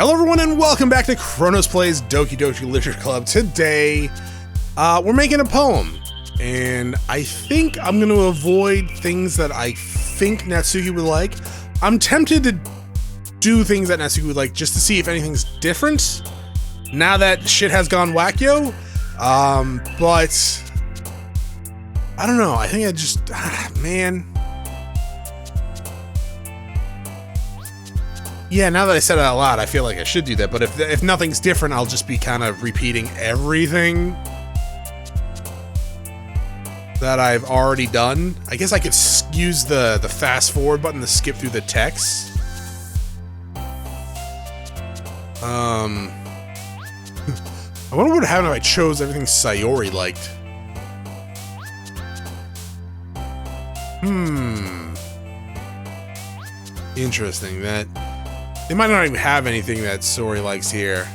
Hello everyone and welcome back to Chronos Plays Doki Doki Literature Club. Today, we're making a poem, and I think I'm going to avoid things that I think Natsuki would like. I'm tempted to do things that Natsuki would like just to see if anything's different now that shit has gone wacko, but I don't know. I think I just, man. Yeah, now that I said it out loud, I feel like I should do that, but if nothing's different, I'll just be kind of repeating everything that I've already done. I guess I could use the fast forward button to skip through the text. I wonder what would happen if I chose everything Sayori liked. Interesting, that... They might not even have anything that Sayori likes here.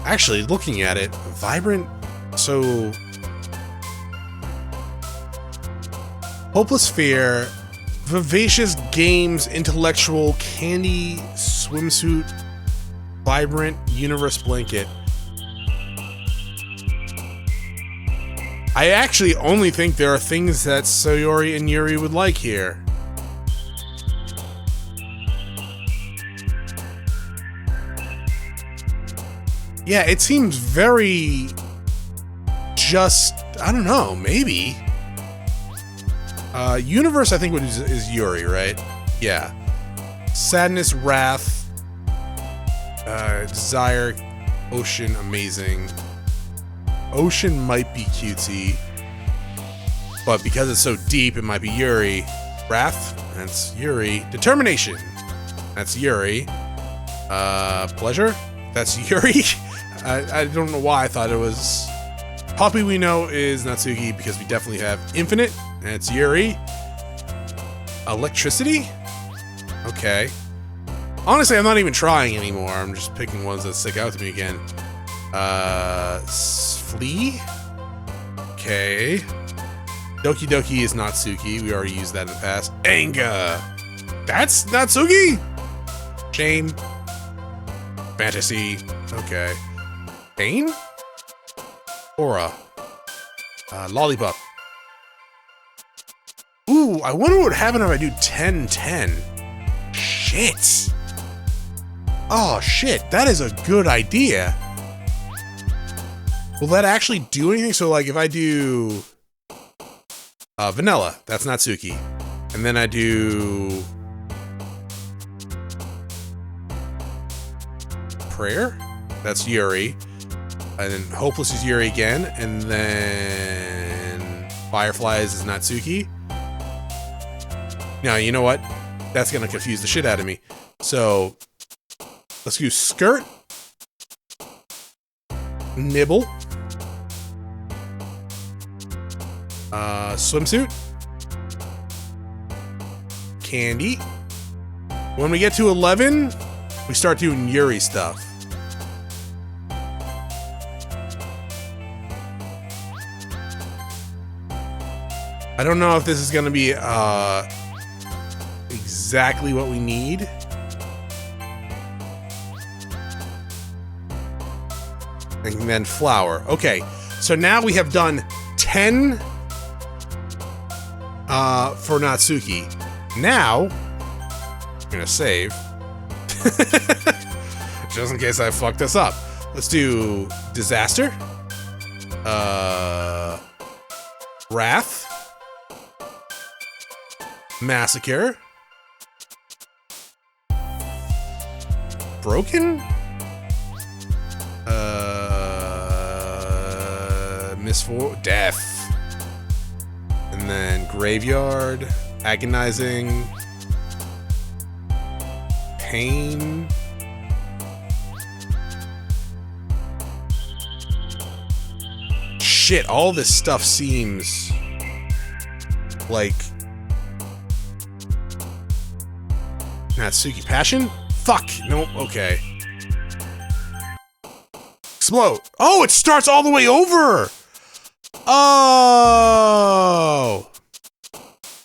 Actually, looking at it, vibrant, so... Hopeless fear, vivacious games, intellectual, candy, swimsuit, vibrant, universe blanket. I actually only think there are things that Sayori and Yuri would like here. Yeah, it seems very just, I don't know, maybe. Universe, I think, is Yuri, right? Yeah. Sadness, wrath, desire, ocean, amazing. Ocean might be cutesy, but because it's so deep, it might be Yuri. Wrath, that's Yuri. Determination, that's Yuri. Pleasure, that's Yuri. I don't know why I thought it was... Puppy we know is Natsuki because we definitely have Infinite, and it's Yuri. Electricity? Okay. Honestly, I'm not even trying anymore. I'm just picking ones that stick out to me again. Flea? Okay. Doki Doki is Natsuki. We already used that in the past. Anger! That's Natsuki? Shame. Fantasy. Okay. Pain? Aura. Lollipop. Ooh, I wonder what would happen if I do 10-10. Shit. Oh, shit. That is a good idea. Will that actually do anything? So, like, if I do... vanilla. That's Natsuki. And then I do... Prayer? That's Yuri. And then Hopeless is Yuri again. And then Fireflies is Natsuki. Now, you know what? That's going to confuse the shit out of me. So, let's do Skirt. Nibble. Swimsuit. Candy. When we get to 11, we start doing Yuri stuff. I don't know if this is going to be exactly what we need. And then flower. Okay, so now we have done 10 for Natsuki. Now, I'm going to save. Just in case I fucked this up. Let's do Disaster. Wrath. Massacre. Broken? Death. And then Graveyard. Agonizing. Pain. Shit, all this stuff seems like Natsuki. Passion? Fuck. Nope. Okay. Explode. Oh, it starts all the way over. Oh.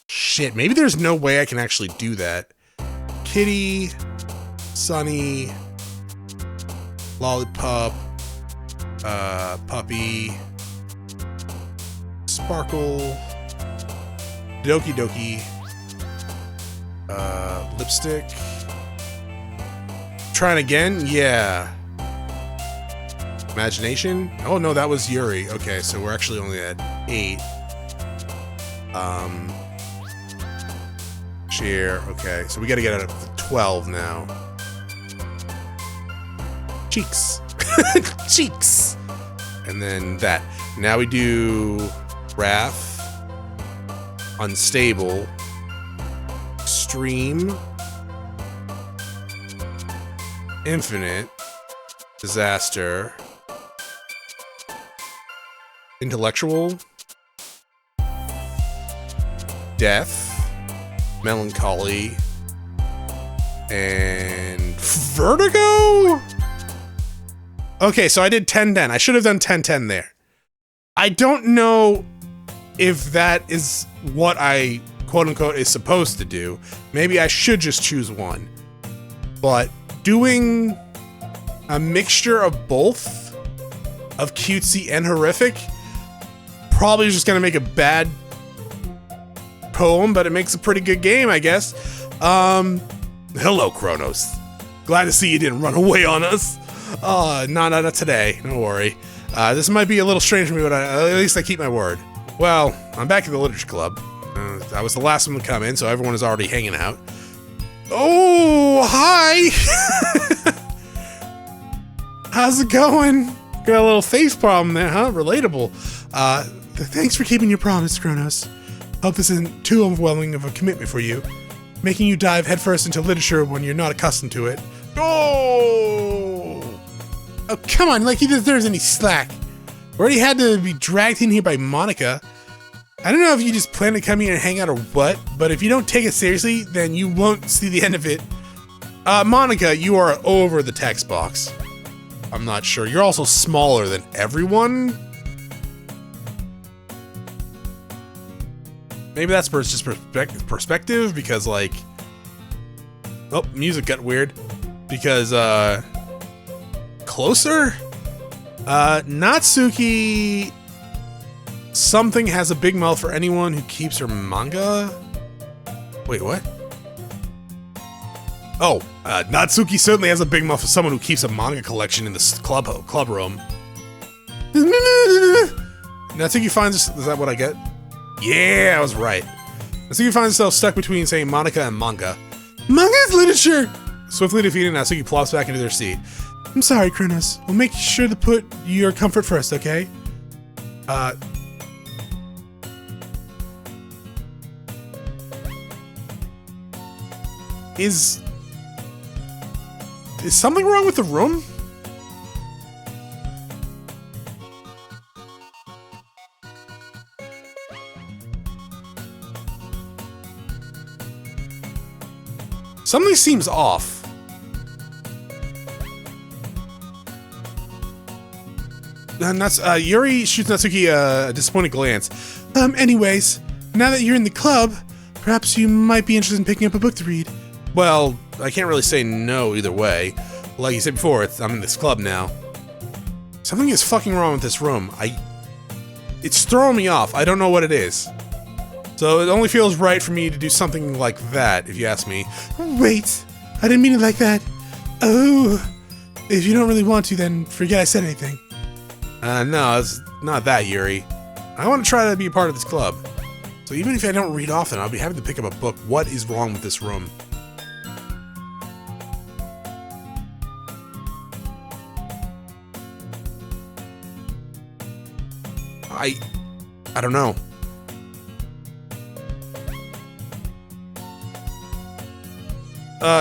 Shit. Maybe there's no way I can actually do that. Kitty. Sunny, Lollipop, Puppy, Sparkle, Doki Doki, Lipstick. Trying again? Yeah. Imagination? Oh no, that was Yuri. Okay, so we're actually only at 8. Share. Okay, so we gotta get out of 12 now. Cheeks. Cheeks. And then that. Now we do Wrath, Unstable, Extreme, Infinite, Disaster, Intellectual, Death, Melancholy, and Vertigo? Okay, so I did 10-10. I should have done 10-10 there. I don't know if that is what I, quote-unquote, is supposed to do. Maybe I should just choose one. But doing a mixture of both, of cutesy and horrific, probably is just going to make a bad poem, but it makes a pretty good game, I guess. Hello, Chronos. Glad to see you didn't run away on us. No, not today. Don't worry. This might be a little strange for me, but at least I keep my word. Well, I'm back at the Literature Club. I was the last one to come in, so everyone is already hanging out. Oh, hi! How's it going? Got a little face problem there, huh? Relatable. Thanks for keeping your promise, Chronos. Hope this isn't too overwhelming of a commitment for you, making you dive headfirst into literature when you're not accustomed to it. Oh, come on, like he deserves any slack. Already had to be dragged in here by Monica. I don't know if you just plan to come here and hang out or what, but if you don't take it seriously, then you won't see the end of it. Monica, you are over the text box. I'm not sure. You're also smaller than everyone. Maybe that's just perspective, because, like... Oh, music got weird. Because, closer? Natsuki... Something has a big mouth for anyone who keeps her manga? Wait, what? Oh, Natsuki certainly has a big mouth for someone who keeps a manga collection in the clubroom. Natsuki finds... Is that what I get? Yeah, I was right. Natsuki finds herself stuck between saying Monica and manga. Manga's literature! Swiftly defeated, Natsuki plops back into their seat. I'm sorry, Chronos. We'll make sure to put your comfort first, okay? Is something wrong with the room? Something seems off. And that's, Yuri shoots Natsuki a disappointed glance. Anyways, now that you're in the club, perhaps you might be interested in picking up a book to read. Well, I can't really say no either way. Like you said before, I'm in this club now. Something is fucking wrong with this room. It's throwing me off. I don't know what it is. So it only feels right for me to do something like that, if you ask me. Wait, I didn't mean it like that. Oh, if you don't really want to, then forget I said anything. No, it's not that, Yuri. I want to try to be a part of this club. So even if I don't read often, I'll be happy to pick up a book. What is wrong with this room? I don't know.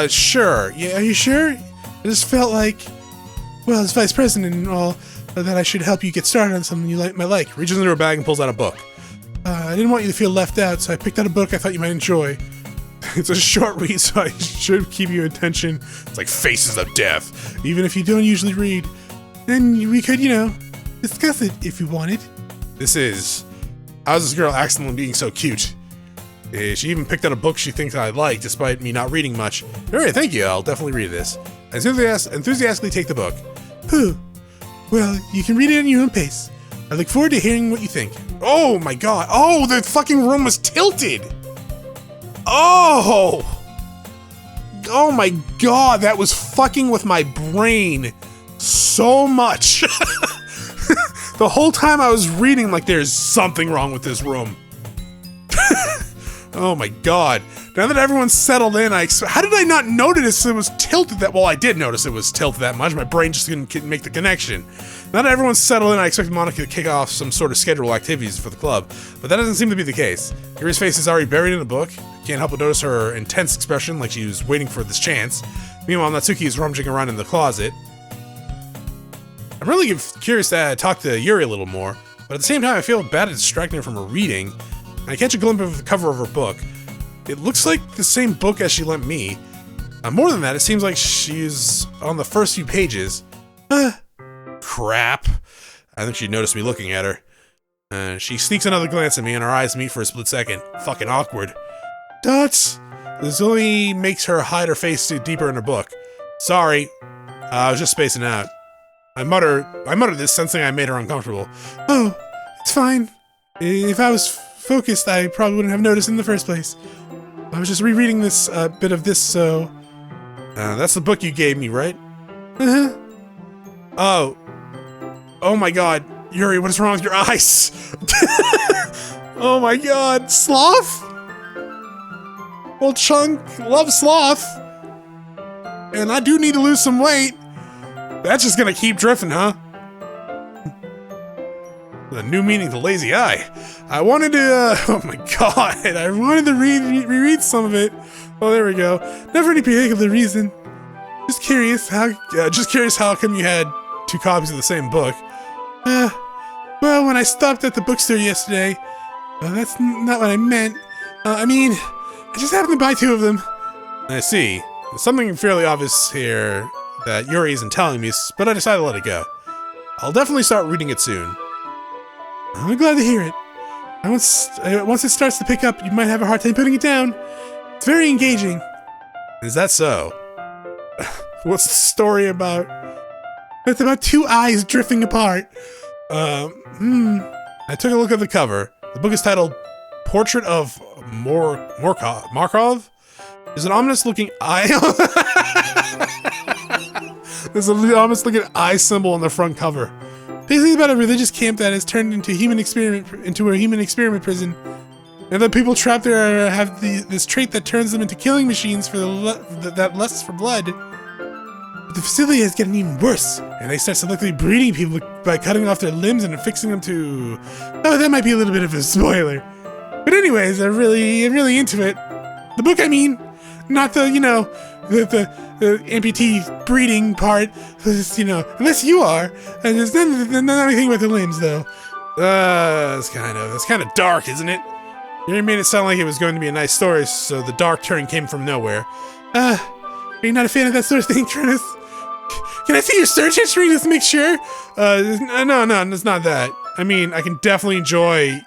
Sure. Yeah, are you sure? I just felt like, well, as vice president and all, that I should help you get started on something you might like. Reaches into her bag and pulls out a book. I didn't want you to feel left out, so I picked out a book I thought you might enjoy. It's a short read, so I should keep your attention. It's like Faces of Death. Even if you don't usually read, then we could, discuss it if you wanted. How's this girl accidentally being so cute? She even picked out a book she thinks I'd like, despite me not reading much. Alright, thank you, I'll definitely read this. I enthusiastically take the book. Phew. Well, you can read it at your own pace. I look forward to hearing what you think. Oh my god. Oh, the fucking room was tilted! Oh! Oh my god, that was fucking with my brain so much. The whole time I was reading, like, there's something wrong with this room. Oh my god. Now that everyone's settled in, how did I not notice it was tilted that? Well, I did notice it was tilted that much. My brain just couldn't make the connection. Now that everyone's settled in, I expect Monica to kick off some sort of scheduled activities for the club, but that doesn't seem to be the case. Yuri's face is already buried in the book. Can't help but notice her intense expression, like she was waiting for this chance. Meanwhile, Natsuki is rummaging around in the closet. I'm really curious to talk to Yuri a little more, but at the same time, I feel bad at distracting her from her reading. I catch a glimpse of the cover of her book. It looks like the same book as she lent me. More than that, it seems like she's on the first few pages. Crap. I think she noticed me looking at her. She sneaks another glance at me and our eyes meet for a split second. Fucking awkward. Dots! This only makes her hide her face deeper in her book. Sorry. I was just spacing out. I muttered this, sensing I made her uncomfortable. Oh, it's fine. If I was focused, I probably wouldn't have noticed in the first place. I was just rereading this bit of this, so... that's the book you gave me, right? Uh-huh. Oh. Oh my god. Yuri, what is wrong with your eyes? Oh my god. Sloth? Well, Chunk loves sloth. And I do need to lose some weight. That's just gonna keep drifting, huh? The new meaning to lazy eye. I wanted to, oh my god, I wanted to reread some of it. Oh, there we go. Not for any particular reason. Just curious how come you had 2 copies of the same book. Well, when I stopped at the bookstore yesterday, that's not what I meant. I mean, I just happened to buy 2 of them. I see. There's something fairly obvious here that Yuri isn't telling me, but I decided to let it go. I'll definitely start reading it soon. I'm glad to hear it. Once it starts to pick up, you might have a hard time putting it down. It's very engaging. Is that so? What's the story about? It's about 2 eyes drifting apart. I took a look at the cover. The book is titled Portrait of Markov? There's an ominous-looking eye. There's an ominous-looking eye symbol on the front cover. Basically about a religious camp that has turned into a human experiment prison. And the people trapped there have this trait that turns them into killing machines for that lust for blood. But the facility is getting even worse, and they start selectively breeding people by cutting off their limbs and affixing them to... Oh, that might be a little bit of a spoiler. But anyways, I'm really into it. The book, I mean. Not the, the amputee breeding part, unless you are. And there's not anything about the limbs, though. That's kind of dark, isn't it? You made it sound like it was going to be a nice story, so the dark turn came from nowhere. Are you not a fan of that sort of thing, Chronos? Can I see your search history just to make sure? No, it's not that. I mean, I can definitely enjoy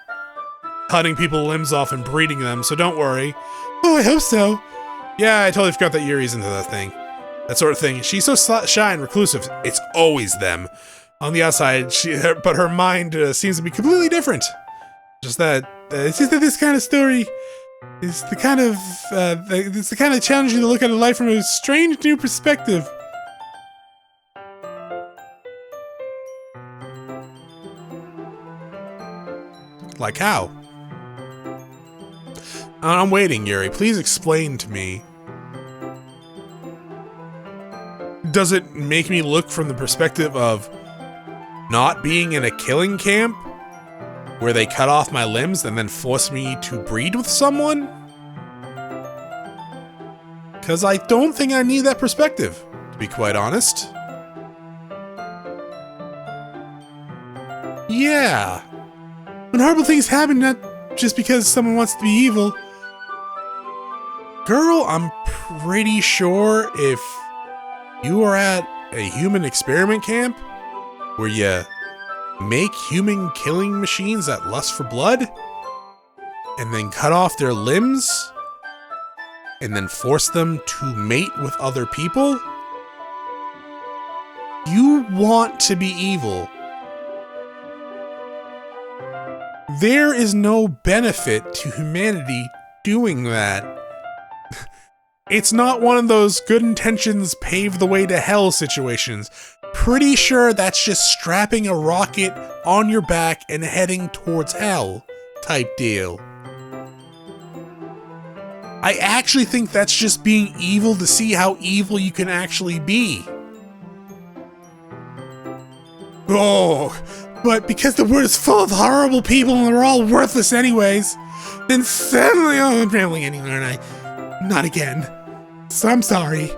cutting people's limbs off and breeding them, so don't worry. Oh, I hope so. Yeah, I totally forgot that Yuri's into that thing. That sort of thing. She's so shy and reclusive. It's always them. On the outside, but her mind seems to be completely different. It's just that this kind of story is the kind of challenging to look at life from a strange new perspective. Like how? I'm waiting, Yuri. Please explain to me. Does it make me look from the perspective of not being in a killing camp where they cut off my limbs and then force me to breed with someone? Because I don't think I need that perspective, to be quite honest. Yeah. When horrible things happen, not just because someone wants to be evil. Girl, I'm pretty sure if you are at a human experiment camp where you make human killing machines that lust for blood, and then cut off their limbs and then force them to mate with other people? You want to be evil. There is no benefit to humanity doing that. It's not one of those good intentions pave the way to hell situations. Pretty sure that's just strapping a rocket on your back and heading towards hell type deal. I actually think that's just being evil to see how evil you can actually be. Oh, but because the world is full of horrible people and they're all worthless anyways, then suddenly, I'm rambling anymore, and not again. So I'm sorry.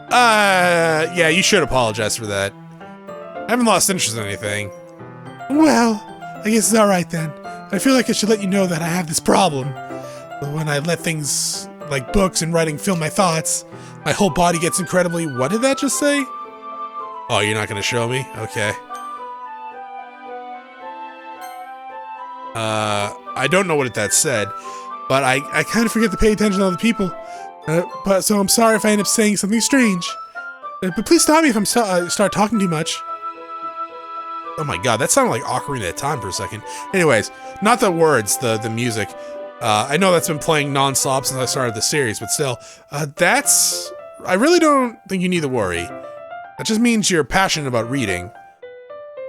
Yeah, you should apologize for that. I haven't lost interest in anything. Well, I guess it's alright then. I feel like I should let you know that I have this problem. When I let things like books and writing fill my thoughts, my whole body gets incredibly... What did that just say? Oh, you're not gonna show me? Okay. I don't know what that said, but I kind of forget to pay attention to other people. So I'm sorry if I end up saying something strange. But please stop me if I start talking too much. Oh my god, that sounded like Ocarina of Time for a second. Anyways, not the words, the music. I know that's been playing non-stop since I started the series, but still, I really don't think you need to worry. That just means you're passionate about reading.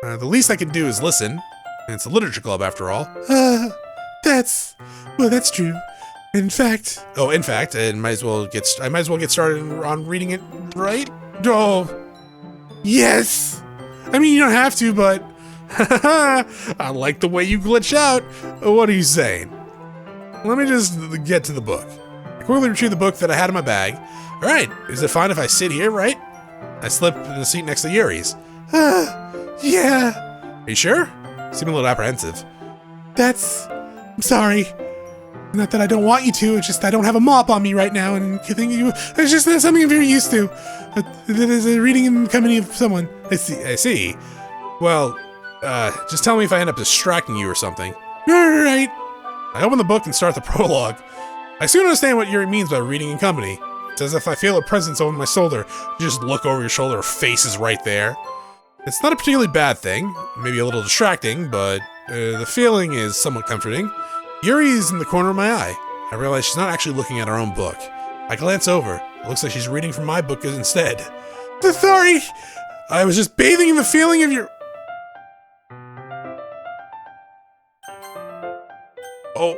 The least I can do is listen, and it's a literature club after all. That's true. In fact, I might as well get started on reading it, right? Oh, yes! I mean, you don't have to, but I like the way you glitch out. What are you saying? Let me just get to the book. I quickly retrieved the book that I had in my bag. Alright, is it fine if I sit here, right? I slipped in the seat next to Yuri's. Yeah. Are you sure? You seem a little apprehensive. I'm sorry. Not that I don't want you to, it's just I don't have a mop on me right now, and it's just something I'm very used to. That is a reading in the company of someone. I see. Well, just tell me if I end up distracting you or something. Right. I open the book and start the prologue. I soon understand what Yuri means by reading in company. It's as if I feel a presence over my shoulder. You just look over your shoulder, her face is right there. It's not a particularly bad thing, maybe a little distracting, but the feeling is somewhat comforting. Yuri's in the corner of my eye. I realize she's not actually looking at her own book. I glance over. It looks like she's reading from my book instead. Sorry! I was just bathing in the feeling of your... Oh.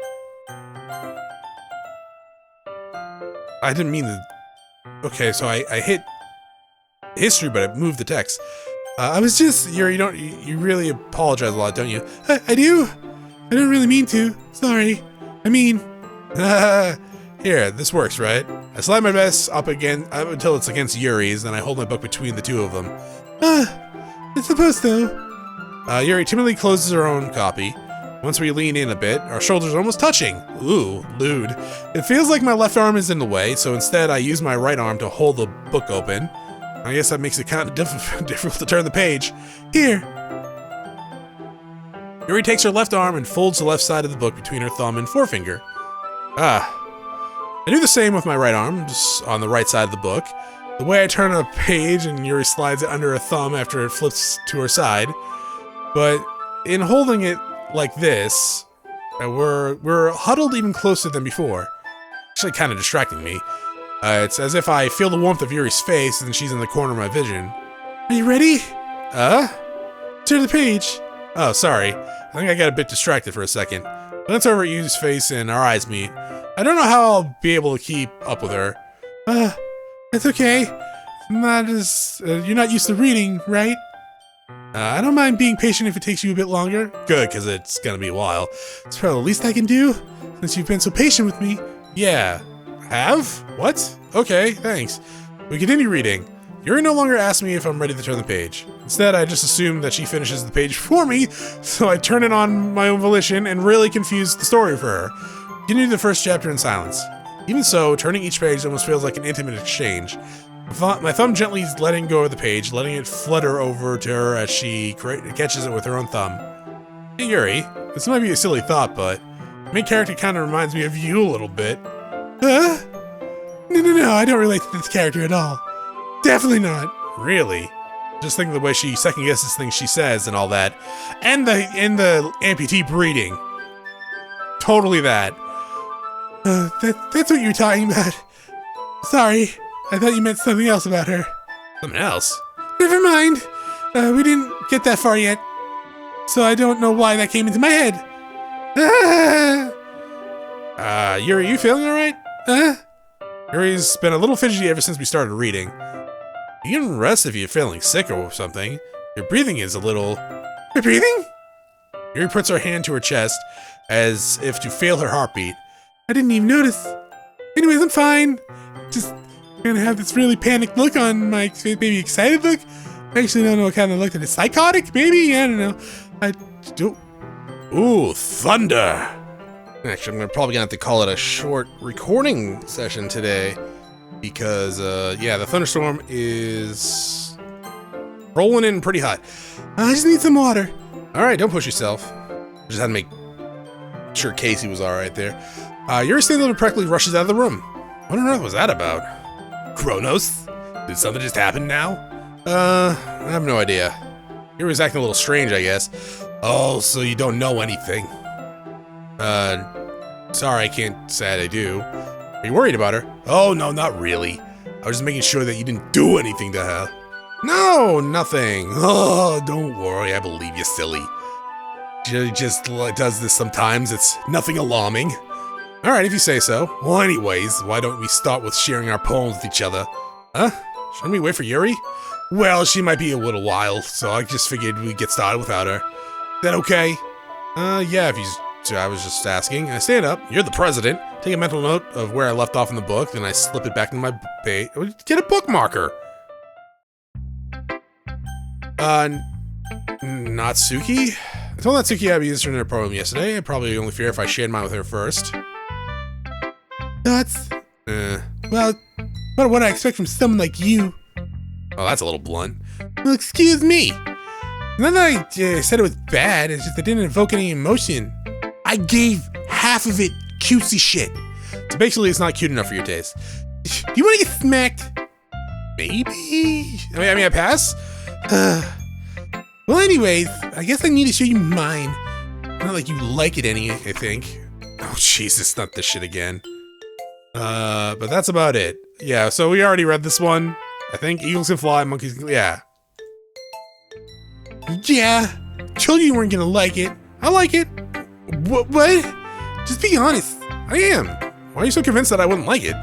I didn't mean to... Okay, so I hit history, but I moved the text. I was just... Yuri, you really apologize a lot, don't you? I do. I don't really mean to. Sorry. I mean... Here, this works, right? I slide my vest up again until it's against Yuri's, then I hold my book between the two of them. It's supposed to. Yuri timidly closes her own copy. Once we lean in a bit, our shoulders are almost touching. Ooh, lewd. It feels like my left arm is in the way, so instead I use my right arm to hold the book open. I guess that makes it kind of difficult to turn the page. Here. Yuri takes her left arm and folds the left side of the book between her thumb and forefinger. I do the same with my right arm, just on the right side of the book. The way I turn a page and Yuri slides it under her thumb after it flips to her side. But in holding it like this, we're huddled even closer than before. Actually kind of distracting me. It's as if I feel the warmth of Yuri's face and she's in the corner of my vision. Are you ready? Turn the page. Oh, sorry. I think I got a bit distracted for a second. I glance over at Yuri's face and our eyes meet. I don't know how I'll be able to keep up with her. It's okay. You're not used to reading, right? I don't mind being patient if it takes you a bit longer. Good, because it's gonna be a while. It's probably the least I can do, since you've been so patient with me. Yeah. Have? What? Okay, thanks. We continue reading. Yuri no longer asks me if I'm ready to turn the page. Instead, I just assume that she finishes the page for me, so I turn it on my own volition and really confuse the story for her. Continue the first chapter in silence. Even so, turning each page almost feels like an intimate exchange. My thumb gently letting go of the page, letting it flutter over to her as she catches it with her own thumb. Hey Yuri, this might be a silly thought, but Main character kind of reminds me of you a little bit. Huh? No, I don't relate to this character at all. Definitely not. Really? Just think of the way she second guesses things she says and all that. And the amputee breeding. Totally that. That's what you were talking about. Sorry, I thought you meant something else about her. Something else? Never mind. We didn't get that far yet. So I don't know why that came into my head. Yuri, you feeling alright? Yuri's been a little fidgety ever since we started reading. You can rest if you're feeling sick or something. Your breathing is a little... Your breathing? Yuri puts her hand to her chest as if to feel her heartbeat. I didn't even notice. Anyways, I'm fine. Just gonna have this really panicked look on my face, maybe excited look. I actually don't know what kind of look that is. Psychotic, maybe? I don't know. I do. Ooh, thunder. Actually, I'm probably gonna have to call it a short recording session today because, yeah, the thunderstorm is rolling in pretty hot. I just need some water. All right, don't push yourself. Just had to make sure Casey was all right there. Yuri standing there practically rushes out of the room. What on earth was that about? Chronos? Did something just happen now? I have no idea. Yuri's acting a little strange, I guess. Oh, so you don't know anything. Sorry, I can't say I do. Are you worried about her? Oh, no, not really. I was just making sure that you didn't do anything to her. No, nothing. Oh, don't worry, I believe you, silly. She just does this sometimes. It's nothing alarming. Alright, if you say so. Well, anyways, why don't we start with sharing our poems with each other? Huh? Shouldn't we wait for Yuri? Well, she might be a little while, so I just figured we'd get started without her. Is that okay? Yeah, if you... I was just asking. I stand up. You're the president. Take a mental note of where I left off in the book, then I slip it back into my page. Get a bookmarker. Natsuki? I told Natsuki I'd be interested in her poem yesterday. I'd probably only fear if I shared mine with her first. That's... well, not what I expect from someone like you. Oh, that's a little blunt. Well, excuse me. Not that I said it was bad, it's just I didn't evoke any emotion. I gave half of it cutesy shit. So basically, it's not cute enough for your taste. Do you want to get smacked? Maybe? I mean, I pass? Well, anyways, I guess I need to show you mine. Not like you like it any, I think. Oh, Jesus, not this shit again. But that's about it. Yeah, so we already read this one. I think eagles can fly, monkeys can... Yeah. Yeah, told you you weren't gonna like it. I like it. What? Just be honest. I am. Why are you so convinced that I wouldn't like it?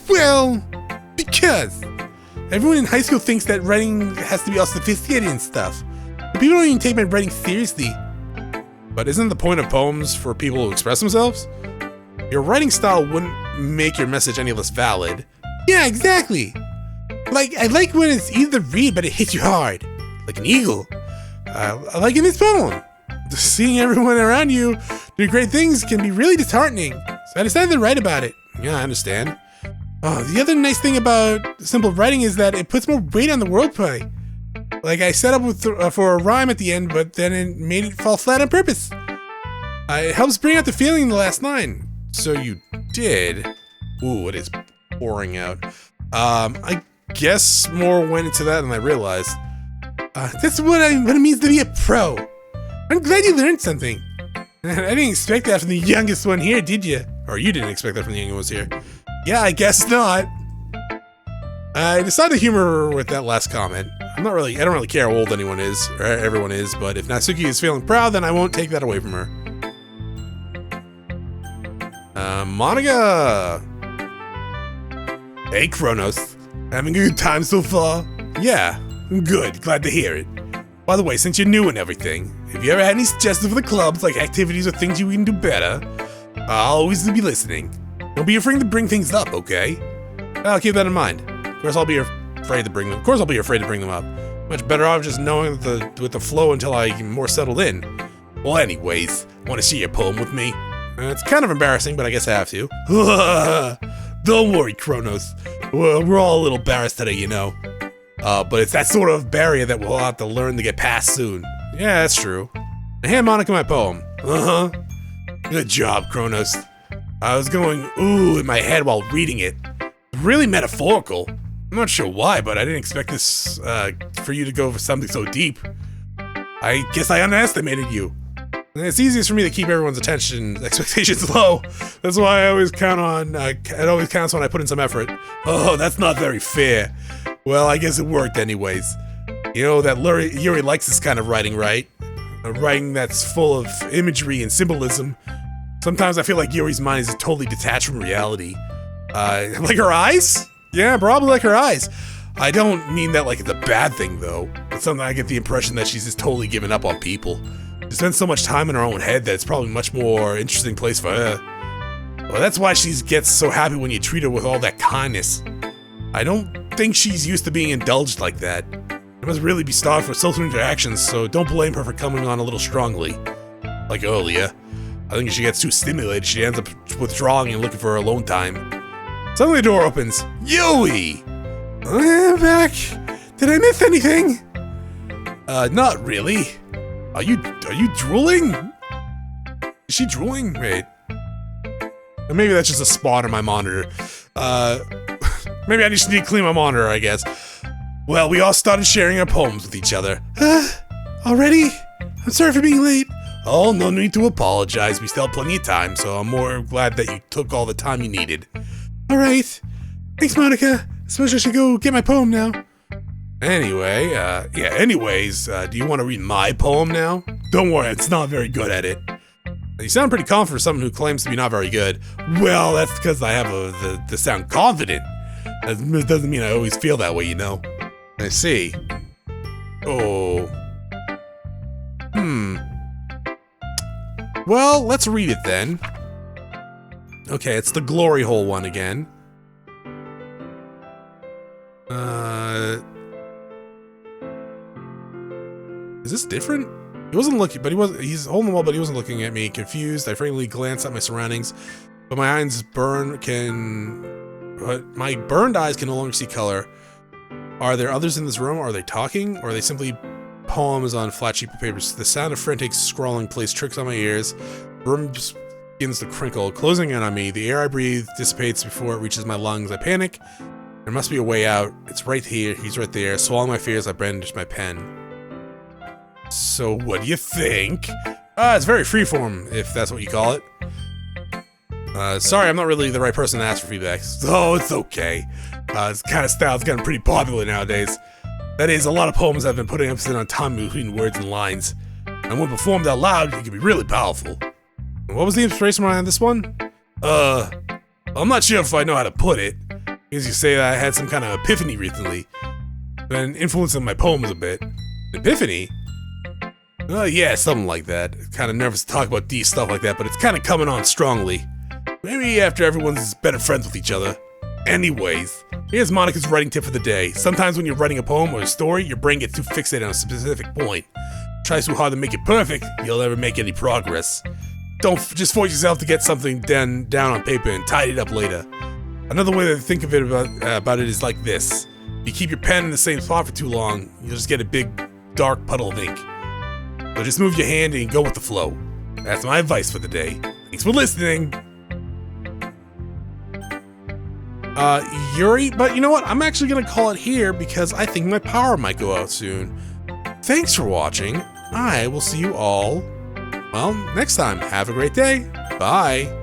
Well, because everyone in high school thinks that writing has to be all sophisticated and stuff. But people don't even take my writing seriously. But isn't the point of poems for people to express themselves? Your writing style wouldn't make your message any less valid. Yeah, exactly. Like, I like when it's easy to read, but it hits you hard. Like an eagle. I like in this poem. Seeing everyone around you do great things can be really disheartening. So I decided to write about it. Yeah, I understand. Oh, the other nice thing about simple writing is that it puts more weight on the wordplay. Like I set up for a rhyme at the end, but then it made it fall flat on purpose. It helps bring out the feeling in the last line. So you did. Ooh, it is pouring out. I guess more went into that than I realized. That's what it means to be a pro. I'm glad you learned something. I didn't expect that from the youngest one here, did you? Or you didn't expect that from the youngest one here. Yeah, I guess not. I decided to humor her with that last comment. I don't really care how old anyone is, or everyone is, but if Natsuki is feeling proud, then I won't take that away from her. Monica! Hey, Chronos. Having a good time so far? Yeah, good. Glad to hear it. By the way, since you're new and everything, if you ever had any suggestions for the clubs, like activities or things you can do better, I'll always be listening. Don't be afraid to bring things up, okay? I'll keep that in mind. Of course, I'll be afraid to bring them up. Much better off just knowing with the flow until I'm more settled in. Well, anyways, want to see your poem with me? It's kind of embarrassing, but I guess I have to. Don't worry, Chronos. We're all a little embarrassed today, you know. But it's that sort of barrier that we'll have to learn to get past soon. Yeah, that's true. I hand Monica my poem. Good job, Chronos. I was going ooh in my head while reading it. Really metaphorical. I'm not sure why, but I didn't expect this for you to go for something so deep. I guess I underestimated you. And it's easiest for me to keep everyone's expectations low. That's why I always count on, it always counts when I put in some effort. Oh, that's not very fair. Well, I guess it worked anyways. You know that Yuri likes this kind of writing, right? A writing that's full of imagery and symbolism. Sometimes I feel like Yuri's mind is totally detached from reality. Like her eyes? Yeah, probably like her eyes. I don't mean that like it's a bad thing though. It's something I get the impression that she's just totally given up on people. She spends so much time in her own head that it's probably a much more interesting place for her. Well, that's why she gets so happy when you treat her with all that kindness. I don't think she's used to being indulged like that. It must really be starved for social interactions, so don't blame her for coming on a little strongly. Like earlier. I think if she gets too stimulated, she ends up withdrawing and looking for her alone time. Suddenly the door opens. Yuri! I'm back. Did I miss anything? Not really. Are you drooling? Is she drooling? Wait. Or maybe that's just a spot on my monitor. Maybe I just need to clean my monitor, I guess. Well, we all started sharing our poems with each other. Already? I'm sorry for being late. Oh, no need to apologize. We still have plenty of time, so I'm more glad that you took all the time you needed. Alright. Thanks, Monica. I suppose I should go get my poem now. Anyway, do you want to read my poem now? Don't worry, it's not very good at it. You sound pretty confident for someone who claims to be not very good. Well, that's because I have the sound confident. That doesn't mean I always feel that way, you know. I see. Oh. Well, let's read it then. Okay, it's the glory hole one again. Is this different? He wasn't looking, but he's holding the wall, but he wasn't looking at me. Confused, I frankly glanced at my surroundings, but my my burned eyes can no longer see color. Are there others in this room? Are they talking? Or are they simply poems on flat sheet of paper? The sound of frantic scrawling plays tricks on my ears. The room begins to crinkle, closing in on me. The air I breathe dissipates before it reaches my lungs. I panic. There must be a way out. It's right here. He's right there. Swallowing my fears, I brandish my pen. So, what do you think? It's very freeform, if that's what you call it. Sorry, I'm not really the right person to ask for feedback. Oh, it's okay. This kind of style's gotten pretty popular nowadays. That is, a lot of poems have been putting emphasis on time between words and lines. And when performed out loud, it can be really powerful. And what was the inspiration behind this one? I'm not sure if I know how to put it. Because you say that I had some kind of epiphany recently. Been influencing my poems a bit. Epiphany? Yeah, something like that. Kind of nervous to talk about deep stuff like that, but it's kind of coming on strongly. Maybe after everyone's better friends with each other. Anyways, here's Monica's writing tip for the day. Sometimes when you're writing a poem or a story, your brain gets too fixated on a specific point. Try so hard to make it perfect, you'll never make any progress. Don't just force yourself to get something down on paper and tidy it up later. Another way to think of it about it is like this. If you keep your pen in the same spot for too long, you'll just get a big, dark puddle of ink. So just move your hand and go with the flow. That's my advice for the day. Thanks for listening. Yuri, but you know what? I'm actually gonna call it here because I think my power might go out soon. Thanks for watching. I will see you all, well, next time. Have a great day. Bye.